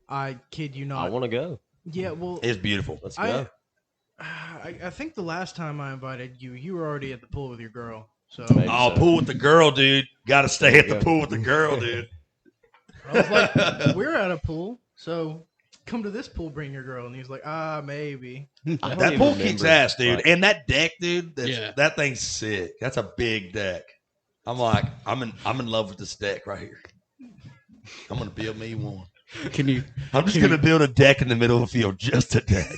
I kid you I not. want to go. Yeah, well, It's beautiful. Let's I, go. I think the last time I invited you, you were already at the pool with your girl. So Maybe Oh, so. pool with the girl, dude. Got to stay at the There you pool go. with the girl, dude. I was like, we're at a pool, so come to this pool, bring your girl. And he was like, maybe. I don't That even pool kicks remember, ass, dude. like- And that deck, dude. Yeah. That thing's sick. That's a big deck. I'm like, I'm in love with this deck right here. I'm gonna build me one. Can you? I'm just gonna build a deck in the middle of the field, just a deck.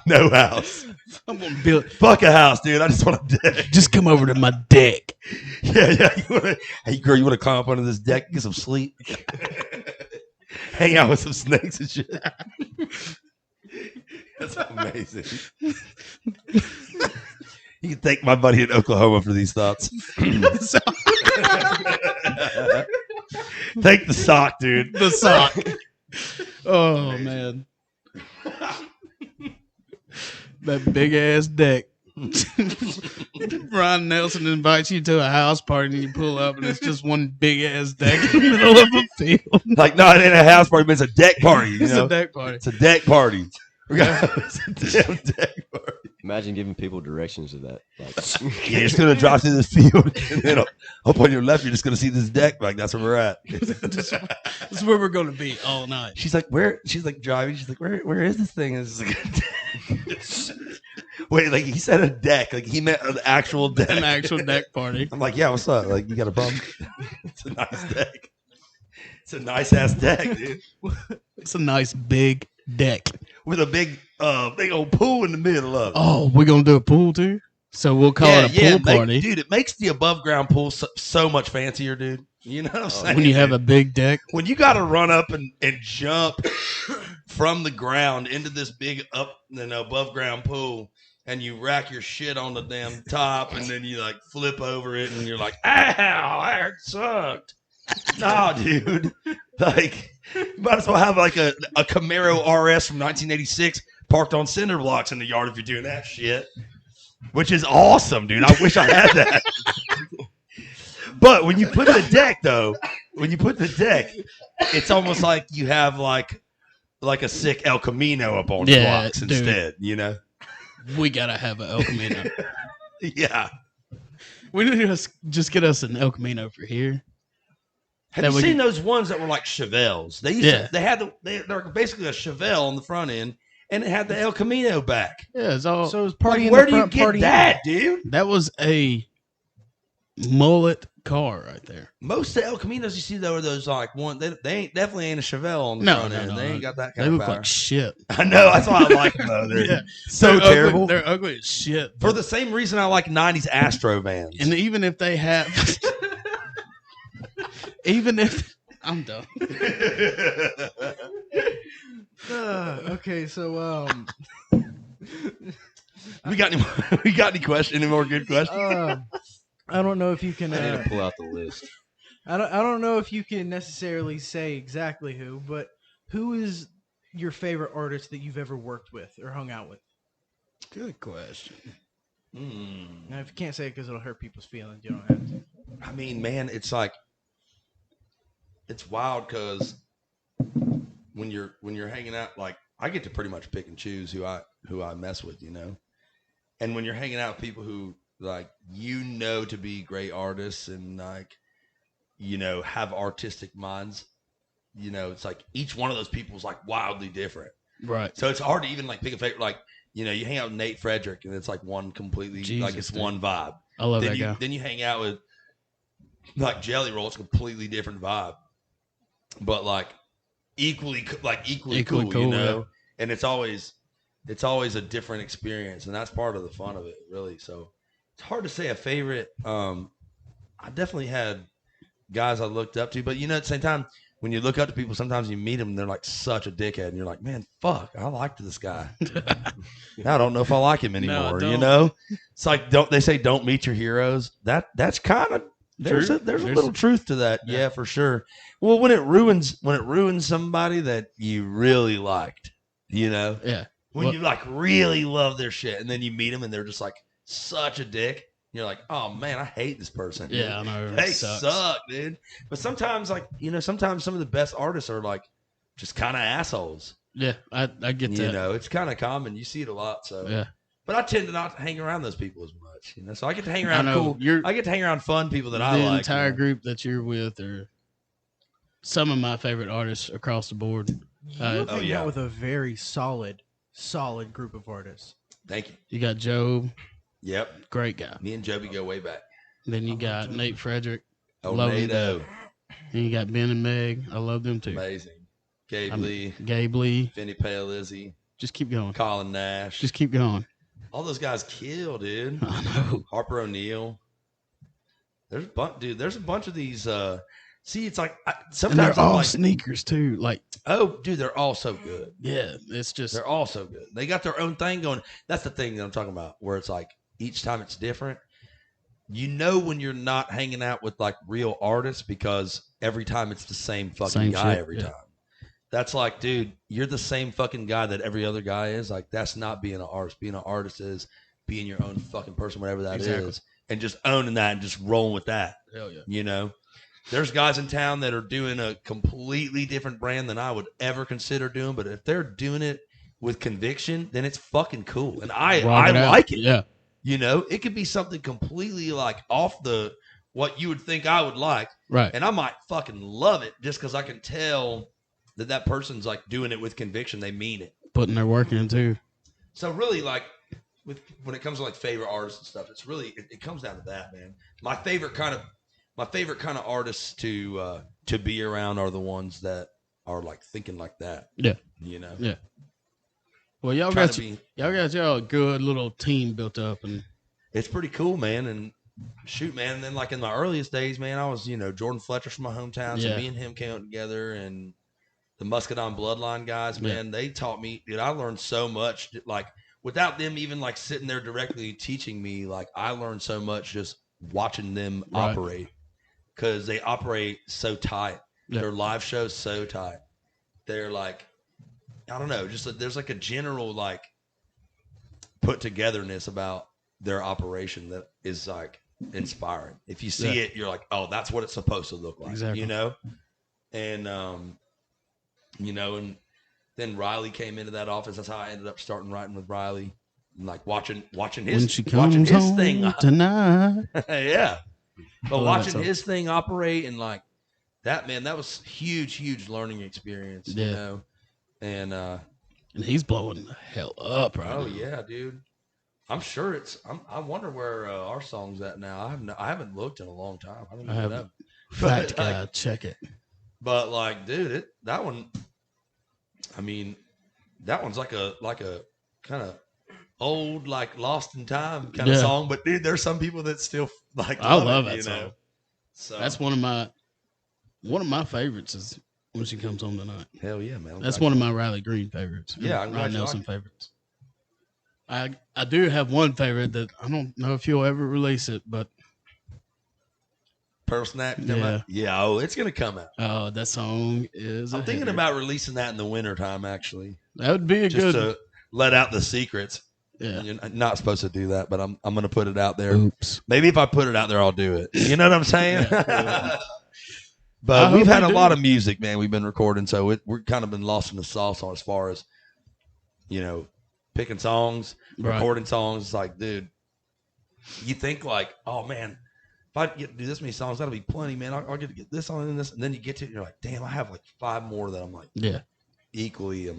No house. I'm gonna build. Fuck a house, dude. I just want a deck. Just come over to my deck. Yeah. Hey, girl, you want to climb up under this deck, get some sleep, hang out with some snakes and shit. That's amazing. You can thank my buddy in Oklahoma for these thoughts. Take the sock, dude. The sock. Oh man, that big ass deck. Ron Nelson invites you to a house party and you pull up and it's just one big ass deck in the middle of a field. Like, no, it ain't a house party, but it's a deck party. You It's know? a deck party. It's a deck party. We got it's a damn deck party. Imagine giving people directions to that. Like, You're just gonna drive through this field, and then up on your left, you're just gonna see this deck. Like, that's where we're at. This is where we're gonna be all night. She's like, where? She's like driving. She's like, where is this thing? And it's like, wait, like he said a deck. Like he meant an actual deck. An actual deck party. I'm like, yeah, what's up? Like, you got a problem? It's a nice deck. It's a nice ass deck, dude. It's a nice big deck. With a big old pool in the middle of it. Oh, we're gonna do a pool too? So we'll call it a pool party. Dude, it makes the above ground pool so much fancier, dude. You know what I'm saying? When you have a big deck. When you got to run up and jump from the ground into this big above ground pool, and you rack your shit on the damn top, and then you like flip over it, and you're like, ow, that sucked. No, dude. Like, you might as well have like a Camaro RS from 1986 parked on cinder blocks in the yard if you're doing that shit. Which is awesome, dude. I wish I had that. But when you put the deck, though, it's almost like you have like a sick El Camino up on blocks dude. instead, you know? We gotta have an El Camino. Yeah. We need to just get us an El Camino for here. Have That you we seen can- those ones that were like Chevelles? They're basically a Chevelle on the front end, and it had the El Camino back. Yeah, it's all. So it was party Like, in where the do you front, get party that, dude? that was a mullet car right there. Most of the El Caminos you see though are those like one. They ain't definitely ain't a Chevelle on the No, front no, end. no, They no. ain't got that They kind of look power. like shit. I know. That's why I like them though. They're Yeah. so They're terrible. Ugly, they're ugly as shit. For the same reason I like '90s Astro vans. And even if they have, even if I'm done. Okay, so we got any question? Any more good questions? I don't know if you can. I need to pull out the list. I don't know if you can necessarily say exactly who, but who is your favorite artist that you've ever worked with or hung out with? Good question. Now, if you can't say it because it'll hurt people's feelings, you don't have to. I mean, man, it's like it's wild because when you're hanging out, like I get to pretty much pick and choose who I mess with, you know. And when you're hanging out with people who like to be great artists and like have artistic minds, it's like each one of those people is like wildly different. Right. So it's hard to even like pick a favorite. Like you hang out with Nate Frederick and it's like one completely like it's dude. one vibe. I love Then that you guy. then you hang out with like Jelly Roll, it's a completely different vibe, but like equally cool, cool, yeah. And it's always a different experience, and that's part of the fun of it, really. So it's hard to say a favorite. I definitely had guys I looked up to, but at the same time, when you look up to people, sometimes you meet them and they're like such a dickhead, and you're like, man, fuck, I liked this guy. Now I don't know if I like him anymore. don't. It's like don't meet your heroes. That's kind of there's a little truth to that. Yeah, for sure. Well, when it ruins somebody that you really liked, Yeah. when you like really love their shit, and then you meet them and they're just like such a dick. You're like, oh man, I hate this person. Yeah, I know. They It sucks. suck, dude. But sometimes, sometimes some of the best artists are like just kind of assholes. Yeah, I get that. You know, it's kind of common. You see it a lot. So Yeah. But I tend to not hang around those people as much. You know, so I get to hang I around know, I get to hang around fun people that I the like. entire you know? group that you're with are some of my favorite artists across the board. You Oh, hang yeah. out with a very solid group of artists. Thank you. You got Joe, Yep. great guy. Me and Joby go way back. Then you got Nate Frederick. Oh, Love him. NATO. And you got Ben and Meg. I love them too. Amazing. Gabe Lee, Gabe Lee. Vinny Pale-Izzy, Just keep going. Colin Nash. Just keep going. All those guys kill, dude. I know. Harper O'Neill. There's a bunch of these. See, it's like And sometimes they're I'm all like, sneakers too. Like, oh, dude, they're all so good. yeah, it's just They're all so good. They got their own thing going. That's the thing that I'm talking about, where it's like each time it's different. You know when you're not hanging out with like real artists because every time it's the same fucking Same guy shit, every yeah. time. That's like, dude, you're the same fucking guy that every other guy is. Like, that's not being an artist. Being an artist is being your own fucking person, whatever that Exactly. is, and just owning that and just rolling with that. hell yeah. You know, there's guys in town that are doing a completely different brand than I would ever consider doing, but if they're doing it with conviction, then it's fucking cool, and I Rock it out. like it. Yeah. You know, it could be something completely like off the what you would think I would like, Right. and I might fucking love it just because I can tell that person's like doing it with conviction. They mean it. Putting their work in too. So really, like when it comes to like favorite artists and stuff, it's really it comes down to that, man. My favorite kind of artists to be around are the ones that are like thinking like that. Yeah. You know. Yeah. Well, y'all Trying got to be- y'all a good little team built up, and It's pretty cool, man. And shoot, man. And then like in my earliest days, man, I was Jordan Fletcher's from my hometown, so Yeah. me and him came out together, and the Muscadine Bloodline guys, man, they taught me, dude. I learned so much. Like without them even like sitting there directly teaching me, like I learned so much just watching them Right. operate because they operate so tight. Yeah. Their live shows so tight. They're like, I don't know, just there's like a general like put togetherness about their operation that is like inspiring. If you see Yeah. it, you're like, oh, that's what it's supposed to look like. Exactly. You know? And and then Riley came into that office. That's how I ended up starting writing with Riley. And like watching when his she watching comes his home thing tonight, yeah. But love that watching song. his thing operate and like that, man, that was huge learning experience, Yeah. you know. And and he's blowing the hell up right oh now. yeah, dude. I'm sure I wonder where our song's at now. I haven't looked in a long time. I don't I even haven't. know. Fact But, like, guy, check it. But like, dude, that one. I mean, that one's like a kind of old, like lost in time kind of Yeah. song. But dude, there's some people that still like. I love it, that you song. know? So That's one of my favorites is When She Comes Home Tonight. hell yeah, man. That's one of my Riley Green favorites. and Yeah, I'm glad Ryan you Nelson like favorites. I do have one favorite that I don't know if you'll ever release it, but Pearl Snap. Yeah. Yeah. Oh, it's gonna come out. that song is. I'm thinking about releasing that in the wintertime, actually, that would be a just good. to let out the secrets. Yeah. You're not supposed to do that, but I'm gonna put it out there. Oops. Maybe if I put it out there, I'll do it. You know what I'm saying? I But hope we've had you a do. lot of music, man. We've been recording, so we're kind of been lost in the sauce on as far as picking songs, Right. recording songs. It's like, dude, you think like, oh man, if I get to do this many songs, that'll be plenty, man. I'll get to get this on and this, and then you get to it, and you're like, damn, I have like 5 more that I'm like Yeah. equally,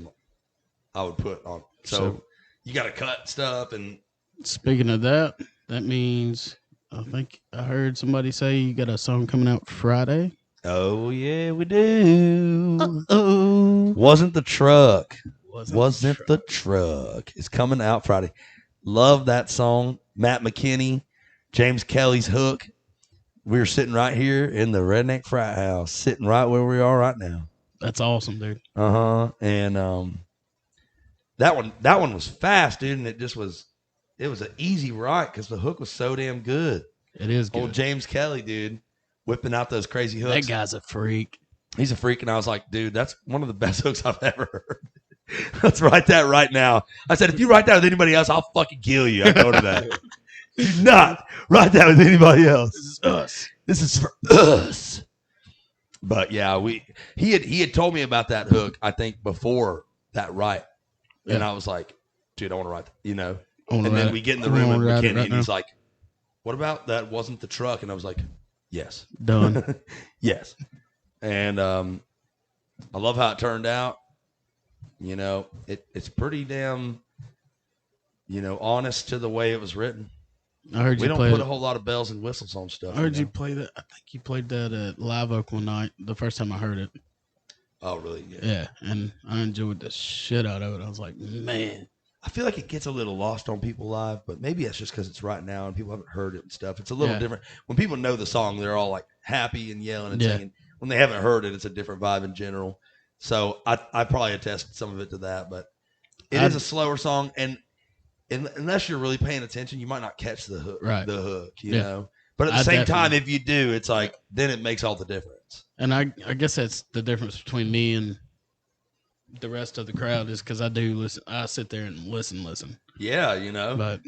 I would put on. So So- you got to cut stuff, and Speaking of that, that means I think I heard somebody say you got a song coming out Friday. oh yeah, we do. Oh, Wasn't the truck? wasn't The truck? It's coming out Friday. Love that song. Matt McKinney, James Kelly's hook. We're sitting right here in the Redneck Frat House, sitting right where we are right now. That's awesome, dude. And that one was fast, dude, and it was an easy write because the hook was so damn good. It is good. Old James Kelly, dude, whipping out those crazy hooks. That guy's a freak. He's a freak, and I was like, dude, that's one of the best hooks I've ever heard. Let's write that right now. I said, if you write that with anybody else, I'll fucking kill you. I told her that. Do not write that with anybody else. This is us. This is for us. But yeah, he had told me about that hook, I think, before that write. And Yeah. I was like, dude, I want to write, I wanna And then write we it. get in the I room wanna with write it McKinney, right and he's now. like, what about that wasn't the truck? And I was like, yes. Done. Yes. And I love how it turned out. It's pretty damn, honest to the way it was written. I heard We you don't play put it. a whole lot of bells and whistles on stuff. I heard you play that. I think you played that at Live Oak one night. The first time I heard it. Oh, really? Yeah, and I enjoyed the shit out of it. I was like, man. I feel like it gets a little lost on people live, but maybe that's just because it's right now and people haven't heard it and stuff. It's a little different. When people know the song, they're all like happy and yelling and singing. When they haven't heard it, it's a different vibe in general. So I probably attest some of it to that, but it is a slower song, and unless you're really paying attention, you might not catch the hook. Right. The hook, you know. But at the same time, if you do, it's like then it makes all the difference. And I guess that's the difference between me and the rest of the crowd is because I do listen. I sit there and listen. Yeah, But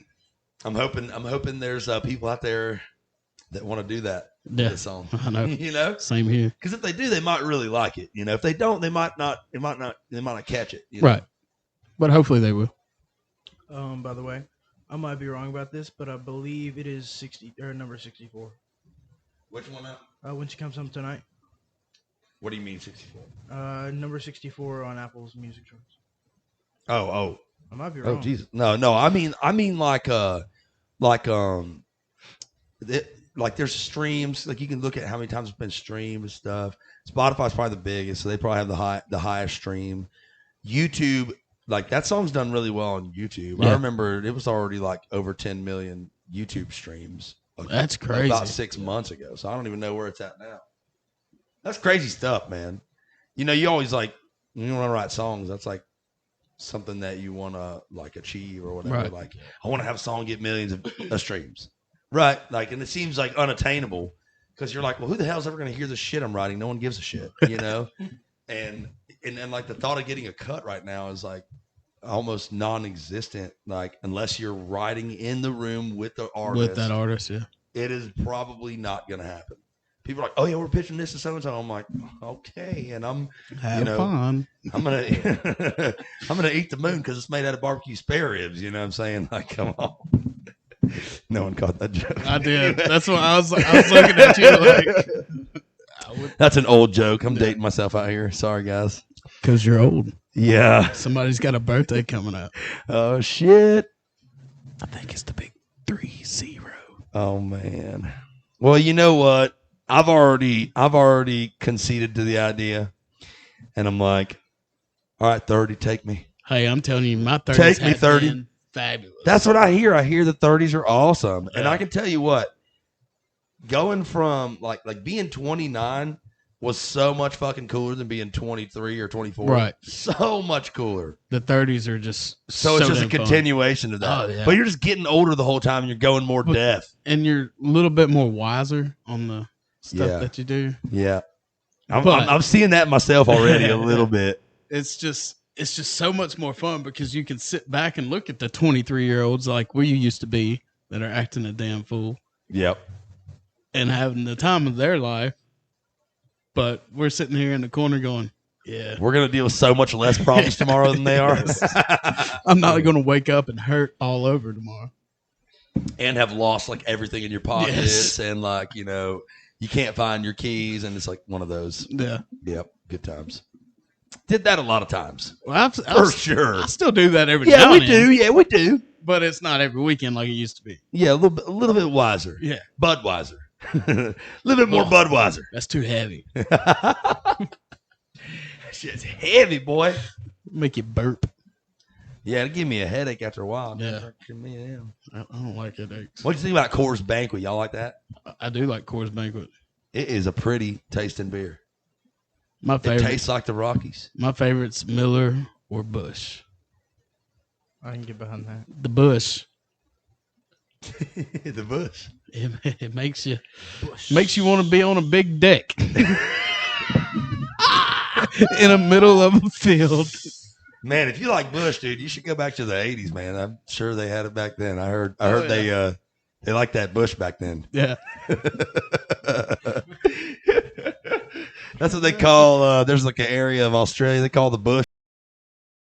I'm hoping there's people out there that want to do that. yeah, This song, I know. Same here. Because if they do, they might really like it. If they don't, they might not. They might not catch it. Right. But hopefully they will. By the way, I might be wrong about this, but I believe it is number 64. Which one now? When she comes home tonight. What do you mean 64? Number 64 on Apple's music charts. Oh. I might be wrong. Oh, Jesus. No. I mean like there's streams. Like you can look at how many times it's been streamed and stuff. Spotify's probably the biggest, so they probably have the highest stream. YouTube, like that song's done really well on YouTube. Yeah. I remember it was already like over 10 million YouTube streams. That's crazy. About 6 months ago. So I don't even know where it's at now. That's crazy stuff, man. You always like when you want to write songs. That's like something that you want to like achieve or whatever. Right. Like I want to have a song get millions of streams, right? Like, and it seems like unattainable because you're like, well, who the hell's ever going to hear the shit I'm writing? No one gives a shit, and like the thought of getting a cut right now is like almost non-existent. Like unless you're writing in the room with the artist, With that artist, yeah. it is probably not going to happen. People are like, oh yeah, we're pitching this to so and so. I'm like, okay, and I'm Have fun. I'm gonna eat the moon because it's made out of barbecue spare ribs. You know what I'm saying? Like, come on. No one caught that joke. I did. That's what I was looking at you like. That's an old joke. I'm dating myself out here. Sorry, guys. Because you're old. Yeah. Somebody's got a birthday coming up. Oh shit. I think it's the big 3-0. Oh man. Well, you know what? I've already conceded to the idea, and I'm like, all right, 30, take me. Hey, I'm telling you, my 30s Take me have 30. been fabulous. That's what I hear. I hear the 30s are awesome, and Yeah. I can tell you what, going from like being 29 was so much fucking cooler than being 23 or 24. Right. So much cooler. The 30s are just So it's just a damn fun. continuation of that. Oh, yeah. But you're just getting older the whole time, and you're going more But- deaf. And you're a little bit more wiser on the stuff Yeah. that you do. Yeah. But- I'm seeing that myself already a little bit. It's just so much more fun because you can sit back and look at the 23-year-olds like we used to be that are acting a damn fool Yep. and having the time of their life. But we're sitting here in the corner going, yeah, We're going to deal with so much less problems tomorrow than they are. I'm not going to wake up and hurt all over tomorrow. And have lost like everything in your pockets. Yes. And like, you can't find your keys. And it's like one of those. Yeah. Yep. Good times. Did that a lot of times. Well, For sure. I still do that every Yeah, now we and do. then, Yeah, we do. but it's not every weekend like it used to be. Yeah, a little bit wiser. Yeah. Budweiser. A little bit more Oh. Budweiser. That's too heavy. Shit's heavy, boy. Make you burp. Yeah, it'll give me a headache after a while. Yeah. Yeah. I don't like headaches. What do you think about Coors Banquet? Y'all like that? I do like Coors Banquet. It is a pretty tasting beer. My It favorite. tastes like the Rockies. My favorite's Miller or Bush. I can get behind that. The Bush. The Bush. It makes you want to be on a big deck in the middle of a field. Man, if you like Bush, dude, you should go back to the 80s, man. I'm sure they had it back then. I heard yeah. they liked that Bush back then. Yeah. That's what they call. There's like an area of Australia they call the bush.